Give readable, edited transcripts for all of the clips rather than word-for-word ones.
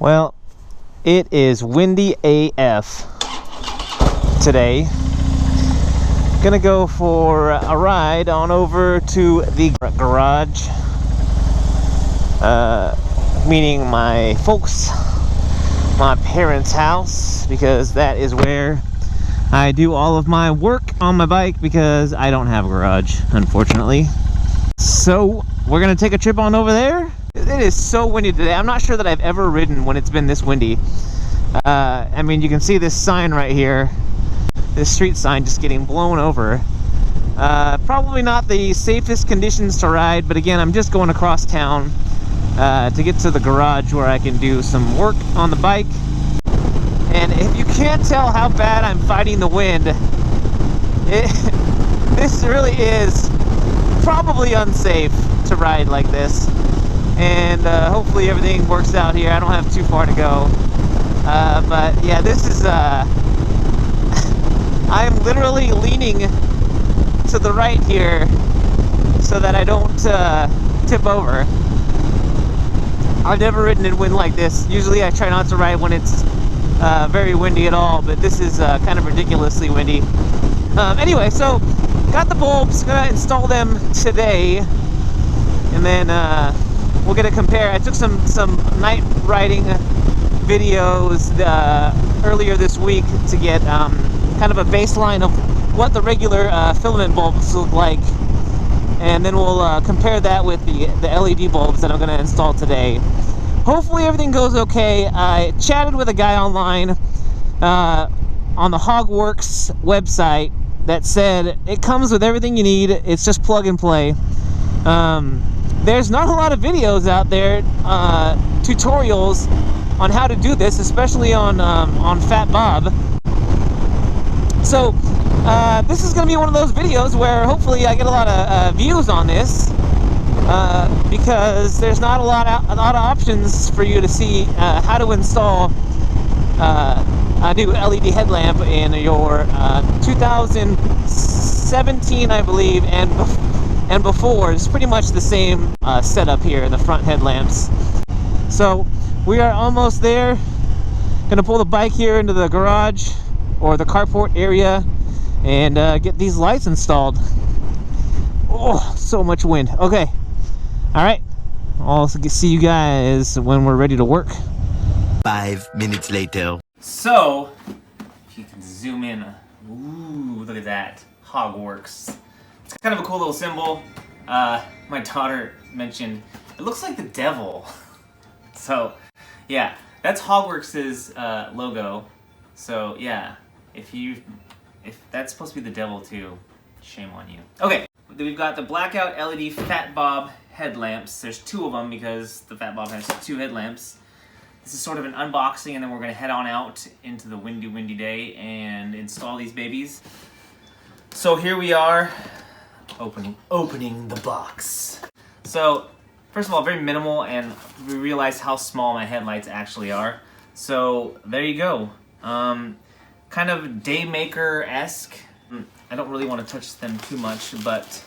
Well, it is windy AF today. Gonna go for a ride on over to the garage, meaning my folks, my parents' house, because that is where I do all of my work on my bike, because I don't have a garage, unfortunately. So we're gonna take a trip on over there. It is so windy today. I'm not sure that I've ever ridden when it's been this windy. I mean, you can see this sign right here, this street sign just getting blown over. Probably not the safest conditions to ride, but again, I'm just going across town to get to the garage where I can do some work on the bike. And if you can't tell how bad I'm fighting the wind, this really is probably unsafe to ride like this. And hopefully everything works out here. I don't have too far to go. But yeah, this is I'm literally leaning to the right here so that I don't tip over. I've never ridden in wind like this. Usually I try not to ride when it's very windy at all, but this is kind of ridiculously windy. Anyway, so got the bulbs, gonna install them today, and then we'll get a compare. I took some night riding videos earlier this week to get kind of a baseline of what the regular filament bulbs look like, and then we'll compare that with the LED bulbs that I'm going to install today. Hopefully everything goes okay. I chatted with a guy online on the Hogworkz website that said it comes with everything you need. It's just plug and play. There's not a lot of videos out there, tutorials on how to do this, especially on Fat Bob. So this is going to be one of those videos where hopefully I get a lot of views on this, because there's not a lot of options for you to see how to install a new LED headlamp in your 2017, I believe, and before. It's pretty much the same setup here in the front headlamps. So we are almost there. Gonna pull the bike here into the garage or the carport area and get these lights installed. Oh, so much wind. Okay, all right, I'll see you guys when we're ready to work. 5 minutes later. So if you can zoom in, ooh, look at that, Hogworkz. It's kind of a cool little symbol. My daughter mentioned it looks like the devil. So yeah, that's Hogworkz's logo. So yeah, if that's supposed to be the devil too, shame on you. Okay, we've got the Blackout LED Fat Bob headlamps. There's two of them because the Fat Bob has two headlamps. This is sort of an unboxing, and then we're gonna head on out into the windy day and install these babies. So here we are, opening the box. So first of all, very minimal, and we realized how small my headlights actually are. So there you go. Kind of Daymaker-esque. I don't really want to touch them too much, but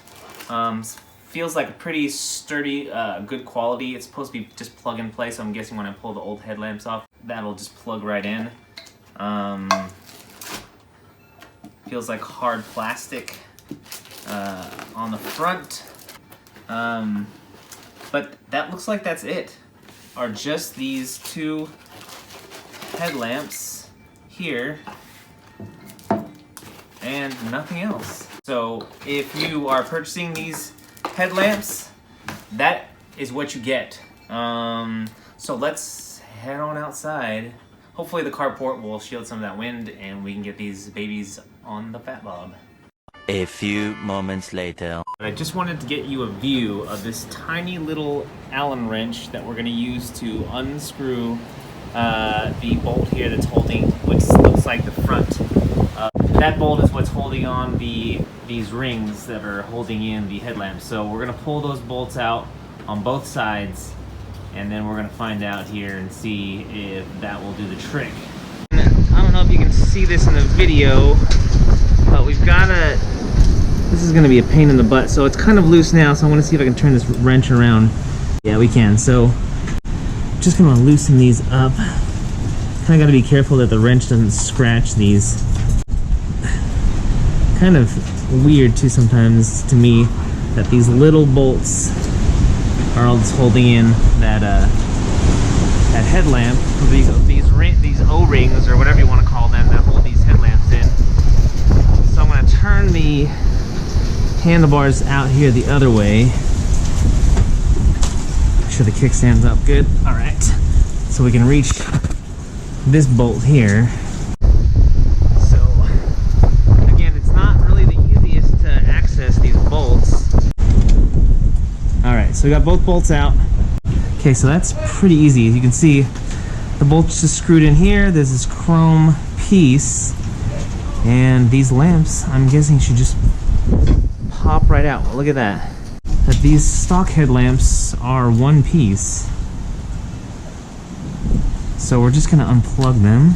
feels like a pretty sturdy, good quality. It's supposed to be just plug and play, so I'm guessing when I pull the old headlamps off, that'll just plug right in. Feels like hard plastic on the front. But that looks like that's it. Are just these two headlamps here and nothing else. So if you are purchasing these headlamps, that is what you get. So let's head on outside. Hopefully the carport will shield some of that wind and we can get these babies on the Fat Bob. A few moments later. I just wanted to get you a view of this tiny little Allen wrench that we're going to use to unscrew the bolt here that's holding, which looks like the front. That bolt is what's holding on these rings that are holding in the headlamps. So we're going to pull those bolts out on both sides, and then we're going to find out here and see if that will do the trick. I don't know if you can see this in the video, but we've got a... This is going to be a pain in the butt, so it's kind of loose now, so I want to see if I can turn this wrench around. Yeah, we can. So just gonna loosen these up. Kinda gotta be careful that the wrench doesn't scratch these. Kind of weird too sometimes to me that these little bolts are all just holding in that that headlamp. These O-rings or whatever you want to call them that hold these headlamps in. So I'm gonna turn the handlebars out here the other way. Make sure the kickstand's up good. All right, so we can reach this bolt here. So again, it's not really the easiest to access these bolts. All right, so we got both bolts out. Okay, so that's pretty easy. As you can see, the bolt's just screwed in here. There's this chrome piece, and these lamps, I'm guessing, should just pop right out. Look at that. That these stock headlamps are one piece. So we're just gonna unplug them.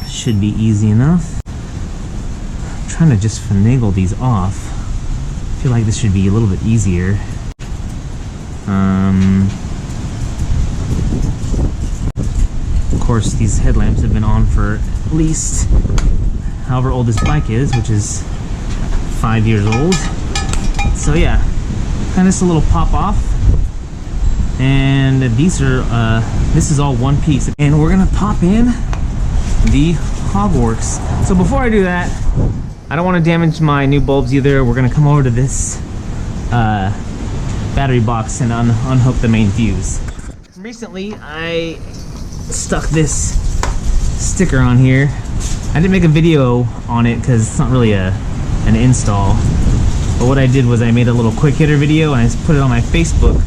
Should be easy enough. I'm trying to just finagle these off. I feel like this should be a little bit easier. Of course, these headlamps have been on for at least however old this bike is, which is 5 years old. So yeah, kind of just a little pop off. And these are, this is all one piece. And we're gonna pop in the Hogworkz. So before I do that, I don't want to damage my new bulbs either. We're gonna come over to this battery box and unhook the main fuse. Recently, I stuck this sticker on here. I didn't make a video on it because it's not really an install. But what I did was I made a little quick hitter video and I just put it on my Facebook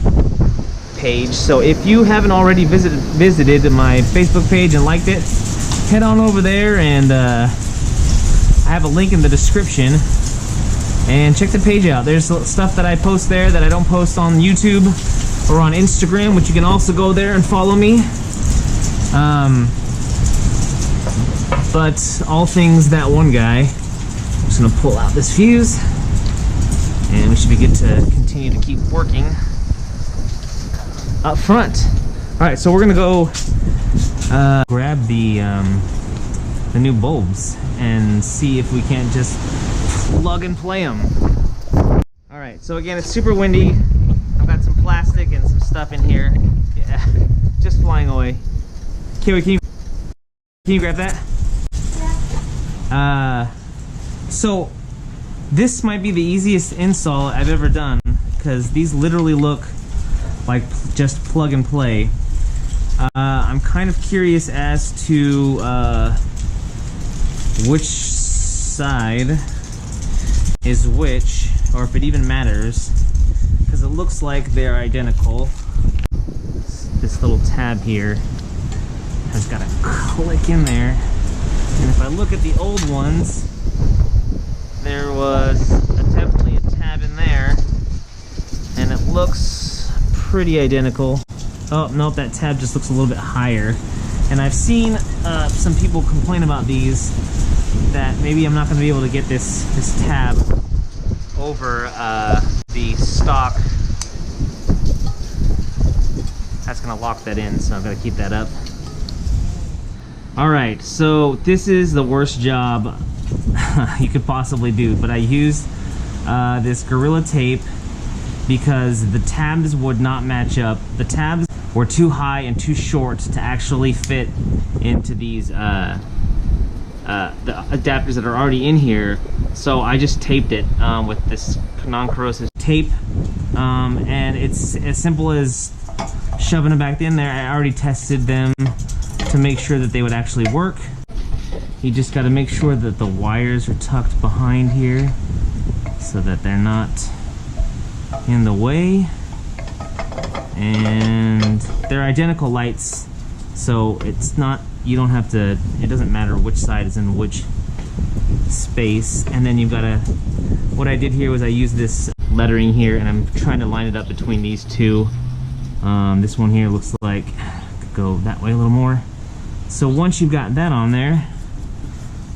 page. So if you haven't already visited my Facebook page and liked it, head on over there, and I have a link in the description, and check the page out. There's stuff that I post there that I don't post on YouTube or on Instagram, which you can also go there and follow me. But all things that one guy. I'm just gonna pull out this fuse, and we should be good to continue to keep working up front. All right, so we're gonna go grab the new bulbs and see if we can't just plug and play them. All right, so again, it's super windy. I've got some plastic and some stuff in here. Yeah, just flying away. Kiwi, can you grab that? Yeah. So this might be the easiest install I've ever done, because these literally look like just plug and play. I'm kind of curious as to which side is which, or if it even matters, because it looks like they're identical. This little tab here has got a click in there, and if I look at the old ones, there was definitely a tab in there, and it looks pretty identical. Oh, nope, that tab just looks a little bit higher. And I've seen some people complain about these, that maybe I'm not going to be able to get this tab over the stock. That's going to lock that in, so I'm going to keep that up. Alright, so this is the worst job you could possibly do, but I used this Gorilla Tape because the tabs would not match up. The tabs were too high and too short to actually fit into these the adapters that are already in here. So I just taped it with this non-corrosive tape, and it's as simple as shoving them back in there. I already tested them to make sure that they would actually work. You just got to make sure that the wires are tucked behind here so that they're not in the way, and they're identical lights, so it's not, you don't have to, it doesn't matter which side is in which space. And then you've got to, what I did here was I used this lettering here, and I'm trying to line it up between these two. This one here looks like could go that way a little more. So once you've got that on there,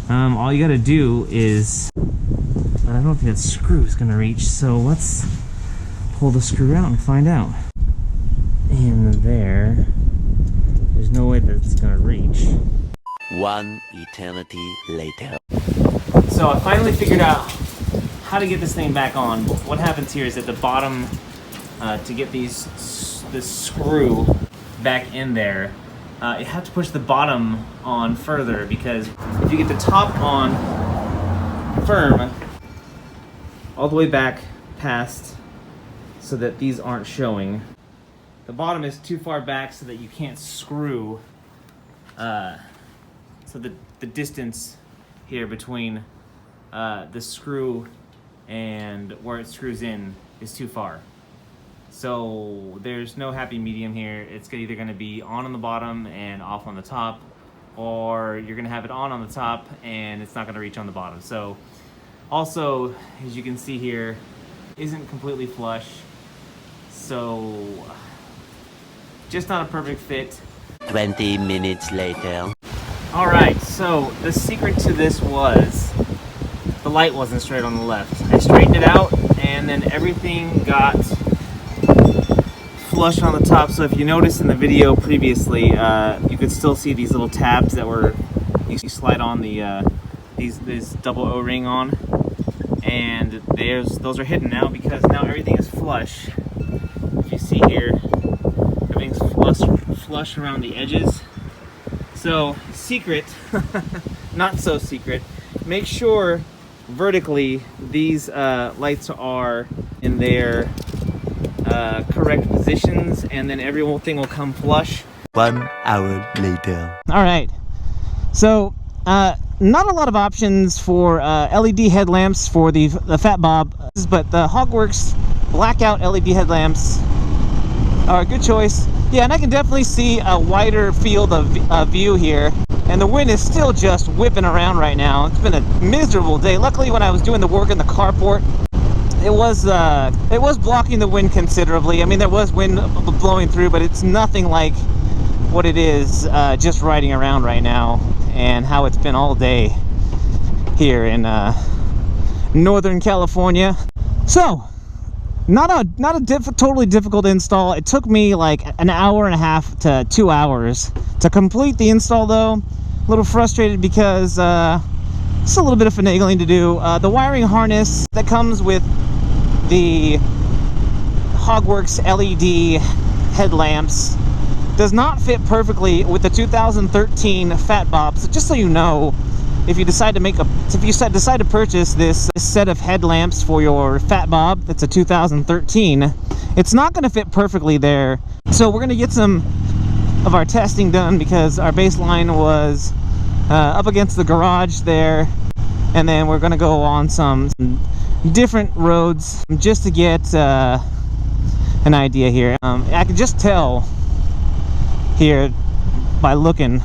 all you got to do is, but I don't think that screw is going to reach, so let's pull the screw out and find out. in there. There's no way that it's gonna reach. One eternity later. So I finally figured out how to get this thing back on. What happens here is at the bottom, to get this screw back in there, you have to push the bottom on further, because if you get the top on firm all the way back past so that these aren't showing, the bottom is too far back so that you can't screw, so the distance here between the screw and where it screws in is too far. So there's no happy medium here. It's either going to be on the bottom and off on the top, or you're going to have it on the top and it's not going to reach on the bottom. So also, as you can see here, isn't completely flush. So just not a perfect fit. 20 minutes later. All right, so the secret to this was the light wasn't straight on the left. I straightened it out and then everything got flush on the top. So if you noticed in the video previously, you could still see these little tabs that were, you slide on the these double O-ring on, and those are hidden now because now everything is flush. If you see here, everything's flush around the edges. So secret, not so secret, make sure vertically these lights are in their correct positions, and then everything will come flush. 1 hour later. All right, so not a lot of options for LED headlamps for the Fat Bob, but the Hogworkz Blackout LED headlamps are a good choice. Yeah, and I can definitely see a wider field of view here, and the wind is still just whipping around right now. It's been a miserable day. Luckily, when I was doing the work in the carport, it was blocking the wind considerably. I mean, there was wind blowing through, but it's nothing like what it is just riding around right now, and how it's been all day here in Northern California. So not a totally difficult install. It took me like an hour and a half to 2 hours to complete the install, though. A little frustrated because it's a little bit of finagling to do. The wiring harness that comes with the Hogworkz LED headlamps does not fit perfectly with the 2013 Fat Bob. So just so you know, if you decide to purchase this set of headlamps for your Fat Bob, that's a 2013, it's not going to fit perfectly there. So we're going to get some of our testing done, because our baseline was up against the garage there, and then we're going to go on some different roads just to get an idea here. I can just tell here by looking,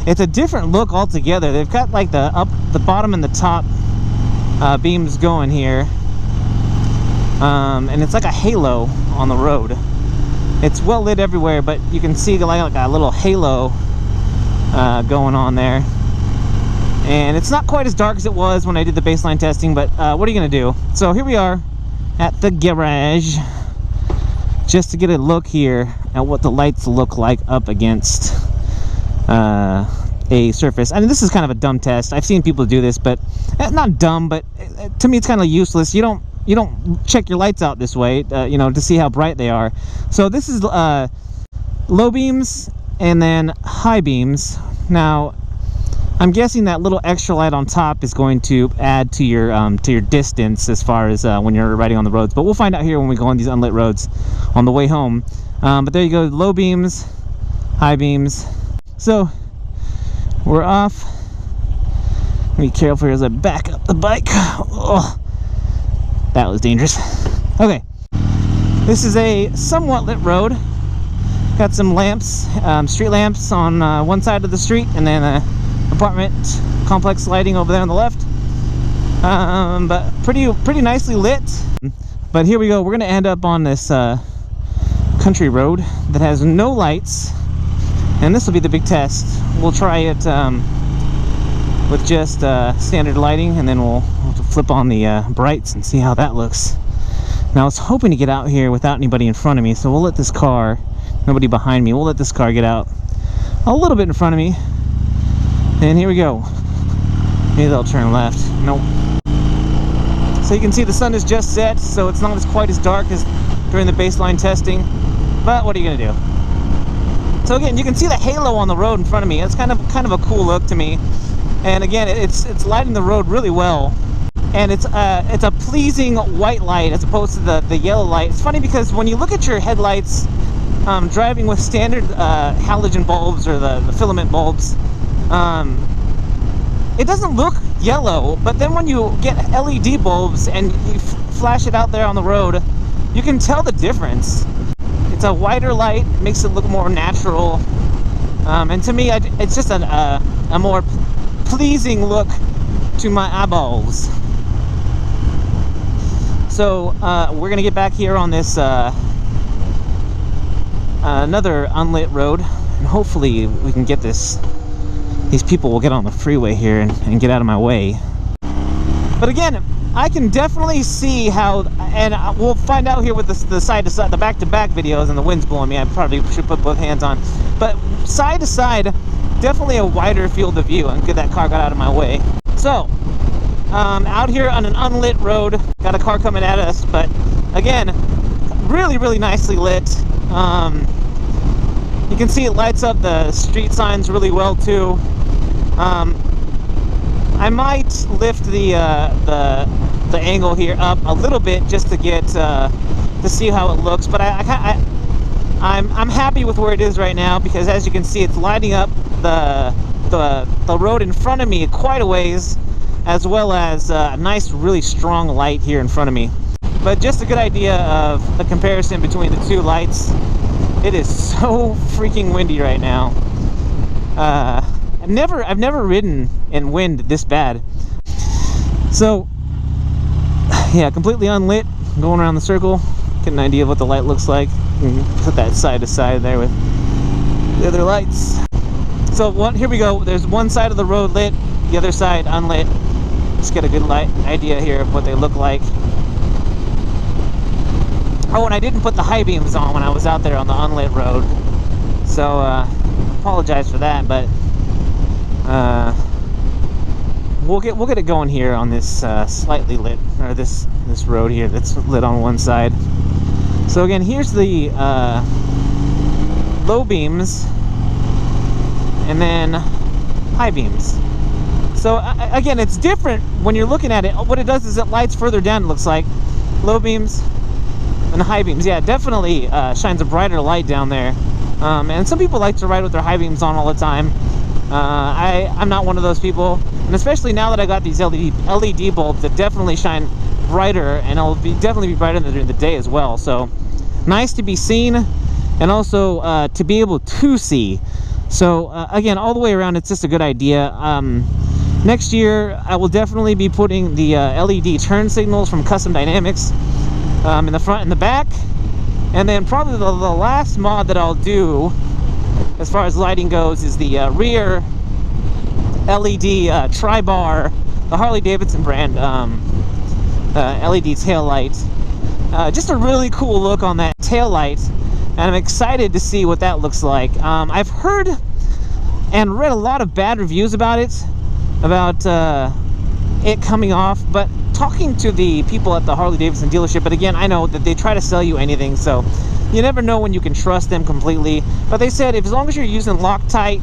it's a different look altogether. They've got like the bottom and the top beams going here, and it's like a halo on the road. It's well lit everywhere, but you can see like a little halo going on there, and it's not quite as dark as it was when I did the baseline testing, but what are you gonna do? So here we are at the garage, just to get a look here at what the lights look like up against a surface. I mean, this is kind of a dumb test. I've seen people do this, but not dumb, but to me it's kind of useless. You don't check your lights out this way, you know, to see how bright they are. So this is low beams and then high beams. Now I'm guessing that little extra light on top is going to add to your distance as far as when you're riding on the roads, but we'll find out here when we go on these unlit roads on the way home. But there you go, low beams, high beams. So we're off. Be careful here as I back up the bike. Oh, that was dangerous. Okay, this is a somewhat lit road. Got some lamps, street lamps on one side of the street, and then apartment complex lighting over there on the left. But pretty nicely lit. But here we go. We're gonna end up on this country road that has no lights, and this will be the big test. We'll try it with just standard lighting, and then we'll flip on the brights and see how that looks. Now I was hoping to get out here without anybody in front of me, so we'll let this car nobody behind me. We'll let this car get out a little bit in front of me. And here we go. Maybe they'll turn left. Nope. So you can see the sun is just set, so it's not quite as dark as during the baseline testing. But what are you gonna do? So again, you can see the halo on the road in front of me. It's kind of a cool look to me. And again, it's lighting the road really well. And it's a pleasing white light as opposed to the yellow light. It's funny because when you look at your headlights, driving with standard halogen bulbs or the filament bulbs, it doesn't look yellow, but then when you get LED bulbs and you flash it out there on the road, you can tell the difference. It's a whiter light, makes it look more natural, and to me, it's just a more pleasing look to my eyeballs. So we're gonna get back here on this another unlit road, and hopefully we can get these people will get on the freeway here and get out of my way. But again, I can definitely see how, and we'll find out here with the side to side, the back-to-back videos, and the wind's blowing me. I probably should put both hands on. But side to side, definitely a wider field of view, and good that car got out of my way. So, out here on an unlit road, got a car coming at us, but again, really nicely lit. You can see it lights up the street signs really well too. I might lift the angle here up a little bit just to get to see how it looks, but I'm happy with where it is right now, because as you can see, it's lighting up the road in front of me quite a ways, as well as a nice, really strong light here in front of me. But just a good idea of the comparison between the two lights. It is so freaking windy right now. I've never ridden in wind this bad. So yeah, completely unlit, going around the circle, get an idea of what the light looks like. Put that side to side there with the other lights. So here we go. There's one side of the road lit, the other side unlit. Just get a good idea here of what they look like. Oh, and I didn't put the high beams on when I was out there on the unlit road, so apologize for that. But we'll get it going here on this slightly lit, or this road here that's lit on one side. So again, here's the low beams, and then high beams. So again, it's different when you're looking at it. What it does is it lights further down, it looks like. Low beams and high beams, yeah, definitely shines a brighter light down there. And some people like to ride with their high beams on all the time. I'm not one of those people, and especially now that I got these LED bulbs that definitely shine brighter, and it'll definitely be brighter during the day as well. So nice to be seen, and also to be able to see. So again, all the way around, it's just a good idea. Next year, I will definitely be putting the LED turn signals from Custom Dynamics in the front and the back. And then probably the last mod that I'll do, as far as lighting goes, is the rear LED tri-bar, the Harley-Davidson brand LED tail light. Just a really cool look on that tail light, and I'm excited to see what that looks like. I've heard and read a lot of bad reviews about it, it coming off, but talking to the people at the Harley-Davidson dealership, but again, I know that they try to sell you anything, so you never know when you can trust them completely. But they said as long as you're using Loctite,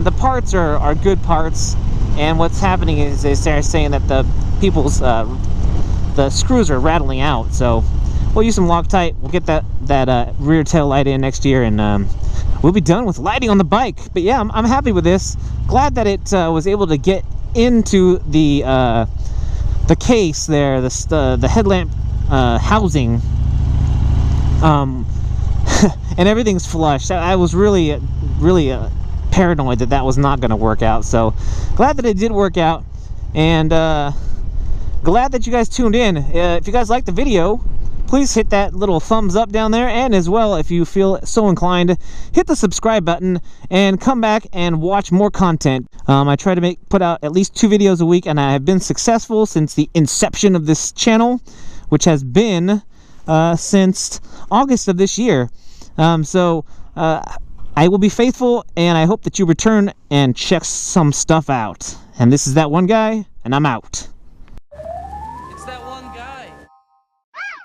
the parts are good parts, and what's happening is they're saying that the screws are rattling out. So we'll use some Loctite, we'll get that rear tail light in next year, and we'll be done with lighting on the bike. But yeah, I'm happy with this. Glad that it was able to get into the case there, the headlamp housing, and everything's flush. I was really paranoid that was not going to work out. So glad that it did work out, and glad that you guys tuned in. If you guys liked the video, please hit that little thumbs up down there, and as well, if you feel so inclined, hit the subscribe button and come back and watch more content. I try to put out at least 2 videos a week, and I have been successful since the inception of this channel, which has been since August of this year. I will be faithful, and I hope that you return and check some stuff out. And this is that one guy, and I'm out.